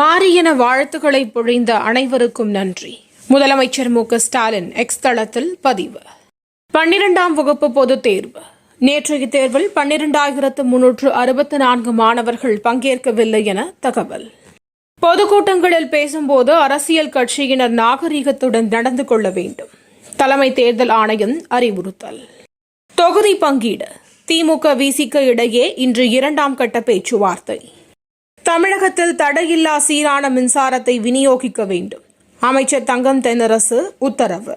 மாரியன வாழ்த்துக்களை பொழிந்த அனைவருக்கும் நன்றி. முதலமைச்சர் மு.க.ஸ்டாலின் எக்ஸ் தளத்தில் பதிவு. 12ஆம் வகுப்பு பொதுத் தேர்வு. நேற்றைய தேர்வில் 12,364 மாணவர்கள் பங்கேற்கவில்லை என தகவல். பொதுக்கூட்டங்களில் பேசும்போது அரசியல் கட்சியினர் நாகரிகத்துடன் நடந்து கொள்ள வேண்டும். தலைமை தேர்தல் ஆணையம் அறிவுறுத்தல். தொகுதி பங்கீடு. திமுக விசிக இடையே இன்று 2ஆம் கட்ட பேச்சுவார்த்தை. தமிழகத்தில் தடையில்லா சீரான மின்சாரத்தை விநியோகிக்க வேண்டும். அமைச்சர் தங்கம் தென்னரசு உத்தரவு.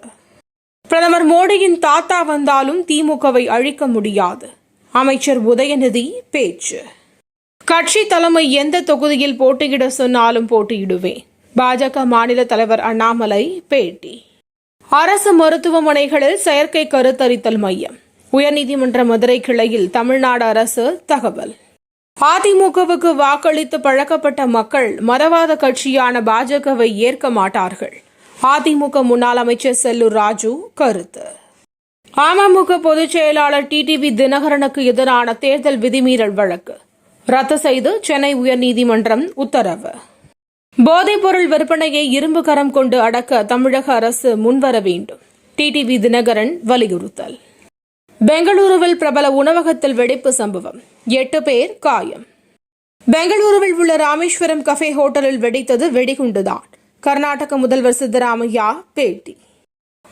பிரதமர் மோடியின் தாத்தா வந்தாலும் திமுகவை அழிக்க முடியாது. அமைச்சர் உதயநிதி பேச்சு. கட்சி தலைமை எந்த தொகுதியில் போட்டியிட சொன்னாலும் போட்டியிடுவேன். பாஜக மாநில தலைவர் அண்ணாமலை பேட்டி. அரசு மருத்துவமனைகளில் செயற்கை கருத்தரித்தல் மையம். உயர்நீதிமன்ற மதுரை கிளையில் தமிழ்நாடு அரசு தகவல். அதிமுகவுக்கு வாக்களித்து பழக்கப்பட்ட மக்கள் மதவாத கட்சியான பாஜகவை ஏற்க மாட்டார்கள். அதிமுக முன்னாள் அமைச்சர் செல்லூர் ராஜு கருத்து. அமமுக பொதுச் செயலாளர் டிடிவி தினகரனுக்கு எதிரான தேர்தல் விதிமீறல் வழக்கு ரத்து செய்து சென்னை உயர்நீதிமன்றம் உத்தரவு. போதைப்பொருள் விற்பனையை இரும்பு கரம் கொண்டு அடக்க தமிழக அரசு முன்வர வேண்டும். டிடிவி தினகரன் வலியுறுத்தல். பெங்களூருவில் பிரபல உணவகத்தில் வெடிப்பு சம்பவம். 8 பேர் காயம். பெங்களூருவில் உள்ள ராமேஸ்வரம் கஃபே ஹோட்டலில் வெடித்தது வெடிகுண்டுதான். கர்நாடக முதல்வர் சித்தராமையா பேட்டி.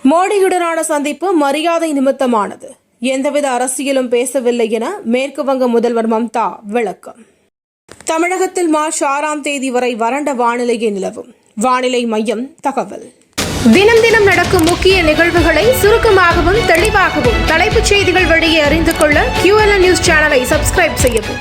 மோடியுடனான சந்திப்பு மரியாதை நிமித்தமானது. எந்தவித அரசியலும் பேசவில்லை என மேற்கு வங்க முதல்வர் மம்தா விளக்கம். தமிழகத்தில் மார்ச் 6ஆம் தேதி வரை வறண்ட வானிலையே நிலவும். வானிலை மையம் தகவல். தினம் தினம் நடக்கும் முக்கிய நிகழ்வுகளை சுருக்கமாகவும் தெளிவாகவும் தலைப்புச் செய்திகள் வழியே அறிந்து கொள்ள QLN நியூஸ் சேனலை சப்ஸ்கிரைப் செய்யவும்.